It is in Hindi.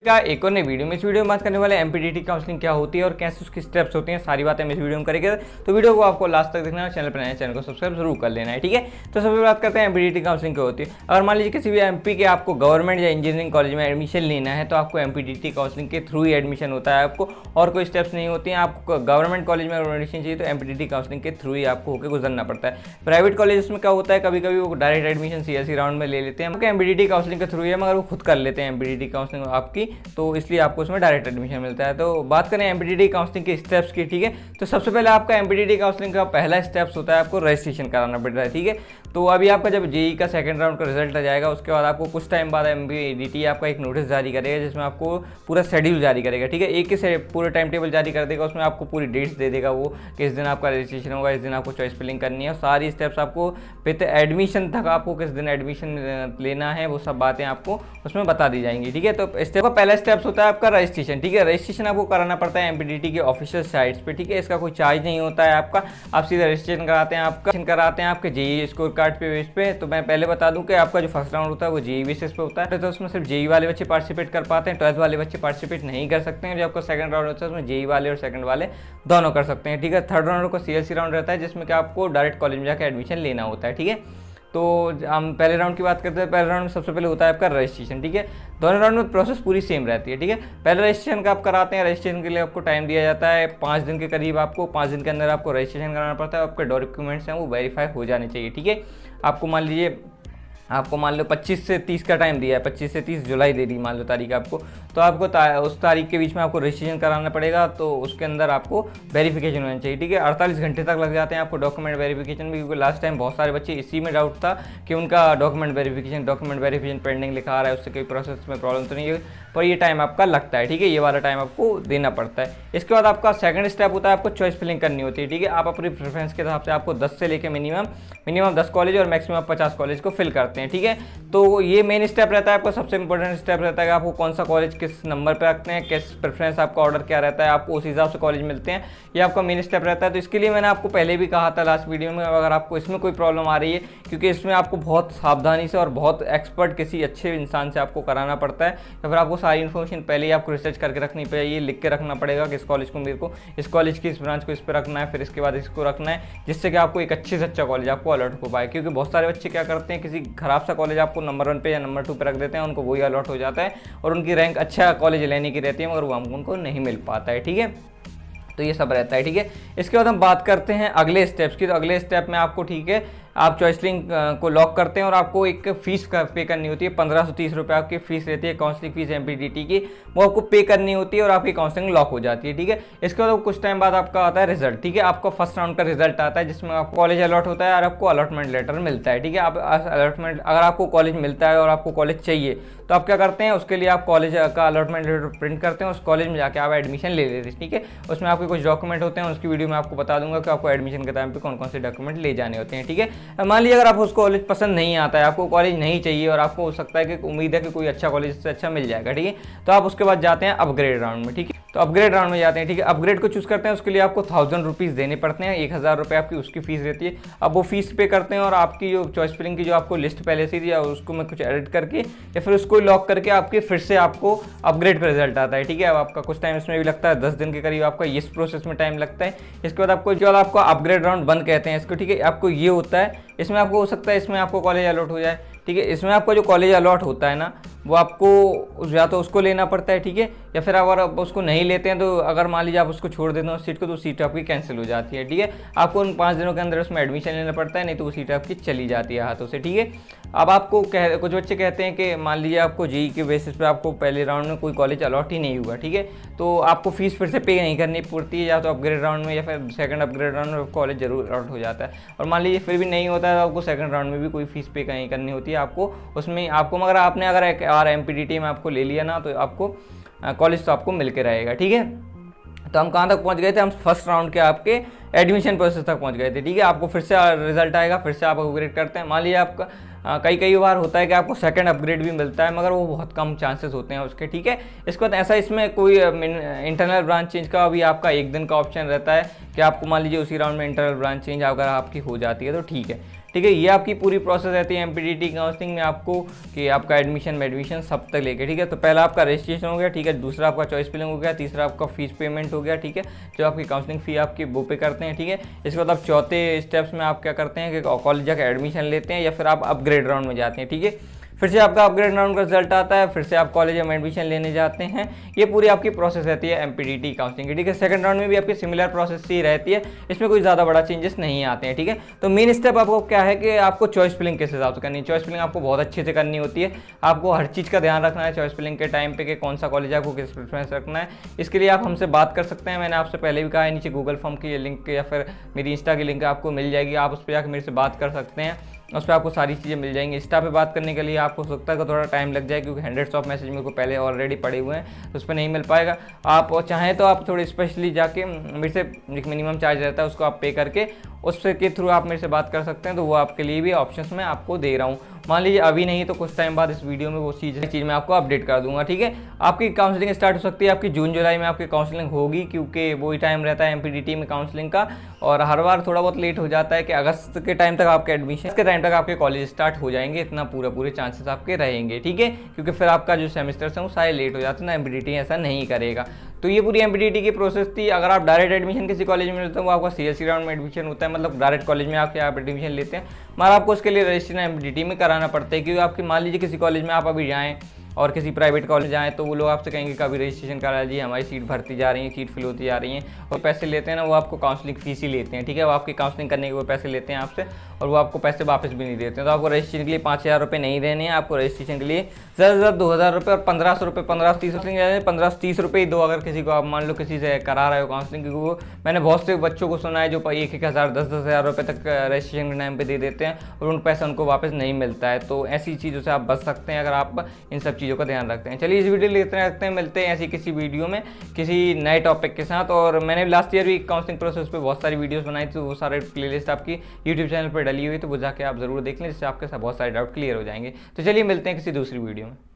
का एक और नई वीडियो में इस वीडियो में बात करने वाले एमपीटीटी काउंसलिंग क्या होती है और कैसे उसकी स्टेप्स होती हैं, सारी बातें हम इस वीडियो में करेंगे। तो वीडियो को आपको लास्ट तक देखना है, चैनल पर नए चैनल को सब्सक्राइब जरूर कर लेना है, ठीक है। तो सबसे बात करते हैं एमपीटीटी काउंसलिंग क्या होती है। अगर मान लीजिए किसी भी एमपी के आपको गवर्नमेंट या इंजीनियरिंग कॉलेज में एडमिशन लेना है तो आपको एमपीटीटी काउंसलिंग के थ्रू ही एडमिशन होता है, आपको और कोई स्टेप्स नहीं होती हैं। आपको गवर्नमेंट कॉलेज में एडमिशन चाहिए तो एमपीटीटी काउंसलिंग के थ्रू ही आपको होकर गुजरना पड़ता है। प्राइवेट कॉलेज में क्या होता है, कभी कभी वो डायरेक्ट एडमिशन सीएससी राउंड में ले लेते हैं, एमपीटीटी काउंसलिंग के थ्रू ही है, मगर वो खुद कर लेते हैं एमपीटीटी काउंसलिंग आपकी, तो इसलिए आपको उसमें डायरेक्ट एडमिशन मिलता है। तो बात करें एमपीटीटी काउंसलिंग के स्टेप्स की, ठीक है। तो सबसे पहले आपका एमपीटीटी काउंसलिंग का पहला स्टेप्स होता है आपको रजिस्ट्रेशन कराना पड़ता है, ठीक है। तो अभी आपका जब जेई का सेकंड राउंड का रिजल्ट आ जाएगा उसके बाद आपको कुछ टाइम बाद एमपीटीटी आपका एक नोटिस जारी करेगा जिसमें आपको पूरा शेड्यूल जारी करेगा, ठीक है। एक ही पूरे टाइम टेबल जारी कर देगा, उसमें आपको पूरी डेट्स दे देगा वो किस दिन आपका रजिस्ट्रेशन होगा, इस दिन आपको चॉइस फिलिंग करनी है और सारी स्टेप्स आपको विद एडमिशन तक आपको किस दिन एडमिशन लेना है वो सब बातें आपको उसमें बता दी जाएंगी, ठीक है। तो स्टेप का पहला स्टेप्स होता है आपका रजिस्ट्रेशन, ठीक है। रजिस्ट्रेशन आपको कराना पड़ता है एमपीटीटी के ऑफिशियल साइट्स पे, ठीक है। इसका कोई चार्ज नहीं होता है आपका, आप सीधा रजिस्ट्रेशन कराते हैं आपके जेई स्कोर कार्ड पे बेस पे। तो मैं पहले बता दूं कि आपका जो फर्स्ट राउंड होता है वो जेई बेसिस पे होता है, तो उसमें सिर्फ जेई वाले बच्चे पार्टिसिपेट कर पाते हैं, 12th वाले बच्चे पार्टिसिपेट नहीं कर सकते हैं। जब आपका सेकंड राउंड होता है उसमें जेई वाले और सेकंड वाले दोनों कर सकते हैं, ठीक है। थर्ड राउंड को सीएससी राउंड रहता है जिसमें कि आपको डायरेक्ट कॉलेज में जाकर एडमिशन लेना होता है, ठीक है। तो हम पहले राउंड की बात करते हैं। पहले राउंड में सबसे पहले होता है आपका रजिस्ट्रेशन, ठीक है। दोनों राउंड में प्रोसेस पूरी सेम रहती है, ठीक है। पहले रजिस्ट्रेशन का आप कराते हैं, रजिस्ट्रेशन के लिए आपको टाइम दिया जाता है 5 दिन के करीब, आपको 5 दिन के अंदर आपको रजिस्ट्रेशन कराना पड़ता है। आपके डॉक्यूमेंट्स हैं वो वेरीफाई हो जाने चाहिए, ठीक है। आपको मान लो 25 से 30 का टाइम दिया है, 25 से 30 जुलाई दे दी मान लो तारीख आपको, तो आपको उस तारीख के बीच में आपको रजिस्ट्रेशन कराना पड़ेगा। तो उसके अंदर आपको वेरिफिकेशन होना चाहिए, ठीक है। 48 घंटे तक लग जाते हैं आपको डॉक्यूमेंट वेरिफिकेशन में, क्योंकि लास्ट टाइम बहुत सारे बच्चे इसी में डाउट था कि उनका डॉक्यूमेंट वेरिफिकेशन पेंडिंग लिखा आ रहा है, उससे कोई प्रोसेस में प्रॉब्लम तो नहीं है, पर ये टाइम आपका लगता है, ठीक है। ये वाला टाइम आपको देना पड़ता है। इसके बाद आपका सेकंड स्टेप होता है आपको चॉइस फिलिंग करनी होती है, ठीक है। आप अपनी प्रेफरेंस के हिसाब से आपको 10 से लेकर मिनिमम 10 कॉलेज और मैक्सिमम 50 कॉलेज को फिल करते हैं, ठीक है। तो ये मेन स्टेप रहता है आपका, सबसे इंपॉर्टेंट स्टेप रहता है कि आपको कौन सा कॉलेज किस नंबर पे रखते हैं, किस प्रेफरेंस आपका ऑर्डर क्या रहता है, आपको उस हिसाब से कॉलेज मिलते हैं, ये आपका मेन स्टेप रहता है। तो इसके लिए मैंने आपको पहले भी कहा था लास्ट वीडियो में, अगर आपको इसमें कोई प्रॉब्लम आ रही है, क्योंकि इसमें आपको बहुत सावधानी से और बहुत एक्सपर्ट किसी अच्छे इंसान से आपको कराना पड़ता है, या फिर आपको सारी इन्फॉर्मेशन पहले ही आपको रिसर्च करके रखनी चाहिए, लिख के रखना पड़ेगा कि इस कॉलेज को मेरे को इस कॉलेज की इस ब्रांच को इस पर रखना है, फिर इसके बाद इसको रखना है, जिससे कि आपको एक अच्छे से अच्छा कॉलेज आपको अलॉट हो पाए। क्योंकि बहुत सारे बच्चे क्या करते हैं, किसी खराब सा कॉलेज आपको नंबर 1 पे या नंबर 2 पे रख देते हैं, उनको वही अलॉट हो जाता है और उनकी रैंक अच्छा कॉलेज लेने की रहती है, मगर वो उनको नहीं मिल पाता है, ठीक है। तो ये सब रहता है, ठीक है। इसके बाद हम बात करते हैं अगले स्टेप्स की। तो अगले स्टेप में आपको, ठीक है, आप चॉइस लिंक को लॉक करते हैं और आपको एक फीस पे करनी होती है, 1530 रुपये आपकी फीस रहती है काउंसलिंग फीस एमपीटीटी की, वो आपको पे करनी होती है और आपकी काउंसलिंग लॉक हो जाती है, ठीक है। इसके बाद कुछ टाइम बाद आपका आता है रिजल्ट, ठीक है। आपका फर्स्ट राउंड का रिजल्ट आता है जिसमें आपको कॉलेज अलॉट होता है और आपको अलॉटमेंट लेटर मिलता है, ठीक है। आप अलॉटमेंट, अगर आपको कॉलेज मिलता है और आपको कॉलेज चाहिए तो आप क्या करते हैं, उसके लिए आप कॉलेज का अलॉटमेंट लेटर प्रिंट करते हैं, उस कॉलेज में जाके आप एडमिशन ले लेते हैं, ठीक है। उसमें आपके कुछ डॉक्यूमेंट होते हैं, उसकी वीडियो में आपको बता दूंगा कि आपको एडमिशन के टाइम पे कौन कौन से डॉक्यूमेंट ले जाने होते हैं, ठीक है। मान लीजिए अगर आप उस कॉलेज पसंद नहीं आता है, आपको कॉलेज नहीं चाहिए और आपको हो सकता है कि उम्मीद है कि कोई अच्छा कॉलेज से अच्छा मिल जाएगा, ठीक है, तो आप उसके बाद जाते हैं अपग्रेड राउंड में, ठीक है। तो अपग्रेड राउंड में जाते हैं, ठीक है। अपग्रेड को चूज करते हैं, उसके लिए आपको 1000 रुपीज़ देने पड़ते हैं, 1000 रुपये आपकी उसकी फीस रहती है। अब वो फीस पे करते हैं और आपकी जो चॉइस फिलिंग की जो आपको लिस्ट पहले से थी, या उसको मैं कुछ एडिट करके या फिर उसको लॉक करके आपके फिर से आपको अपग्रेड का रिजल्ट आता है, ठीक है। अब आपका कुछ टाइम इसमें भी लगता है, 10 दिन के करीब आपका इस प्रोसेस में टाइम लगता है। इसके बाद आपको अपग्रेड राउंड 1 कहते हैं इसको, ठीक है। आपको ये होता है, इसमें आपको हो सकता है इसमें आपको कॉलेज अलॉट हो जाए, ठीक है। इसमें आपका जो कॉलेज अलॉट होता है ना, वो आपको या तो उसको लेना पड़ता है, ठीक है, या फिर अगर आप उसको नहीं लेते हैं तो अगर मान लीजिए आप उसको छोड़ देते हैं उस सीट को, तो सीट आपकी कैंसिल हो जाती है, ठीक है। आपको उन 5 दिनों के अंदर उसमें एडमिशन लेना पड़ता है, नहीं तो वो सीट आपकी चली जाती है हाथों से, ठीक है। अब आपको कुछ बच्चे कहते हैं कि मान लीजिए आपको जेई के बेसिस पे आपको पहले राउंड में कोई कॉलेज अलॉट ही नहीं हुआ, ठीक है, तो आपको फीस फिर से पे नहीं करनी पड़ती है, या तो अपग्रेड राउंड में या फिर सेकंड अपग्रेड राउंड में कॉलेज जरूर अलॉट हो जाता है। और मान लीजिए फिर भी नहीं होता है तो आपको सेकंड राउंड में भी कोई फीस पे नहीं करनी होती है आपको उसमें, आपको मगर आपने अगर एमपीटीटी में आपको ले लिया ना, तो आपको कॉलेज तो आपको मिल के रहेगा, ठीक है। तो हम कहाँ तक पहुँच गए थे, हम फर्स्ट राउंड के आपके एडमिशन प्रोसेस तक पहुँच गए थे, ठीक है। आपको फिर से रिजल्ट आएगा, फिर से आप अपग्रेड करते हैं। मान लीजिए आपका कई बार होता है कि आपको सेकंड अपग्रेड भी मिलता है, मगर वो बहुत कम चांसेस होते हैं उसके, ठीक है। इसके बाद ऐसा इसमें कोई इंटरनल ब्रांच चेंज का अभी आपका 1 दिन का ऑप्शन रहता है कि आपको मान लीजिए उसी राउंड में इंटरनल ब्रांच चेंज अगर आपकी हो जाती है तो ठीक है, ठीक है। ये आपकी पूरी प्रोसेस रहती है एमपीटीटी काउंसलिंग में आपको, कि आपका एडमिशन सब तक लेके, ठीक है। तो पहला आपका रजिस्ट्रेशन हो गया, ठीक है। दूसरा आपका चॉइस फिलिंग हो गया। तीसरा आपका फीस पेमेंट हो गया, ठीक है, जो आपकी काउंसलिंग फ़ी आपकी वो पे करते हैं, ठीक है। इसके बाद आप चौथे स्टेप्स में आप क्या करते हैं कि कॉलेज जाकर एडमिशन लेते हैं या फिर आप अपग्रेड राउंड में जाते हैं, ठीक है। फिर से आपका अपग्रेड राउंड का रिजल्ट आता है, फिर से आप कॉलेज में एडमिशन लेने जाते हैं। ये पूरी आपकी प्रोसेस रहती है एमपीटीटी काउंसलिंग की, ठीक है। सेकंड राउंड में भी आपकी सिमिलर प्रोसेस ही रहती है, इसमें कोई ज़्यादा बड़ा चेंजेस नहीं आते हैं, ठीक है। तो मेन स्टेप आपको क्या है कि आपको चॉइस फिलिंग किस हिसाब से करनी है। चॉइस फिलिंग आपको बहुत अच्छे से करनी होती है, आपको हर चीज़ का ध्यान रखना है चॉइस फिलिंग के टाइम पे कि कौन सा कॉलेज आपको किस प्रेफरेंस रखना है। इसके लिए आप हमसे बात कर सकते हैं, मैंने आपसे पहले भी कहा है, नीचे गूगल फॉर्म की लिंक या फिर मेरी इंस्टा की लिंक आपको मिल जाएगी, आप उस पर जाकर मेरे से बात कर सकते हैं, उस पर आपको सारी चीज़ें मिल जाएंगी। इंस्टा पे बात करने के लिए आपको हो सकता है कि थोड़ा टाइम लग जाए, क्योंकि हंड्रेड्स ऑफ मैसेज मेरे को पहले ऑलरेडी पड़े हुए हैं, तो उस पर नहीं मिल पाएगा। आप चाहें तो आप थोड़े स्पेशली जाके मेरे से एक मिनिमम चार्ज रहता है, उसको आप पे करके उससे के थ्रू आप मेरे से बात कर सकते हैं, तो वो आपके लिए भी ऑप्शंस मैं आपको दे रहा हूँ। मान लीजिए अभी नहीं तो कुछ टाइम बाद इस वीडियो में वो चीज़ मैं आपको अपडेट कर दूंगा, ठीक है। आपकी काउंसलिंग स्टार्ट हो सकती है आपकी जून जुलाई में आपकी काउंसलिंग होगी, क्योंकि वही टाइम रहता है एमपीटीटी में काउंसलिंग का, और हर बार थोड़ा बहुत लेट हो जाता है कि अगस्त के टाइम तक आपके एडमिशन के टाइम तक आपके कॉलेज स्टार्ट हो जाएंगे, इतना पूरे चांसेस आपके रहेंगे, ठीक है। क्योंकि फिर आपका जो सेमेस्टर्स हैं वो सारे लेट हो जाते हैं ना, एमपीटीटी ऐसा नहीं करेगा। तो ये पूरी एमपीटीटी की प्रोसेस थी। अगर आप डायरेक्ट एडमिशन किसी कॉलेज में लेते हो वो आपका सीएससी राउंड में एडमिशन होता है, मतलब डायरेक्ट कॉलेज में आप एडमिशन लेते हैं, मगर आपको उसके लिए रजिस्ट्रेशन एमपीटीटी में कराना पड़ता है। क्योंकि आपकी मान लीजिए किसी कॉलेज में आप अभी जाएँ और किसी प्राइवेट कॉलेज जाएँ तो वो लोग आपसे कहेंगे कि अभी रजिस्ट्रेशन करा लीजिए, हमारी सीट भरती जा रही है, सीट फिल होती जा रही हैं, और पैसे लेते हैं ना, वो आपको काउंसलिंग फीस ही लेते हैं, ठीक है। वो आपकी काउंसलिंग करने के वो पैसे लेते हैं आपसे, और वो आपको पैसे वापस भी नहीं देते हैं। तो आपको रजिस्ट्रेशन के लिए 5,000 रुपये नहीं देने हैं, आपको रजिस्ट्रेशन के लिए ज़्यादा से ज़्यादा 2,000 रुपये और 1,500 रुपये, 1530 1530 रुपये ही दो। अगर किसी को आप मान लो किसी से करा रहे हो काउंसलिंग, क्योंकि वो मैंने बहुत से बच्चों को सुना है जो 1,000 10,000 रुपये तक रजिस्ट्रेशन के टाइम पे दे देते हैं और उन पैसा उनको वापस नहीं मिलता है। तो ऐसी चीज़ों से आप बच सकते हैं अगर आप इन सब चीज़ों का ध्यान रखते हैं। चलिए इस वीडियो लेते रखते हैं, मिलते हैं ऐसी किसी वीडियो में किसी नए टॉपिक के साथ। और मैंने लास्ट ईयर भी काउंसलिंग प्रोसेस पे बहुत सारी वीडियोस बनाई थी, वो सारे प्लेलिस्ट आपकी यूट्यूब चैनल पर डली हुई, तो वो जाके आप जरूर देख लें, जिससे आपके साथ बहुत सारे डाउट क्लियर हो जाएंगे। तो चलिए मिलते हैं किसी दूसरी वीडियो में।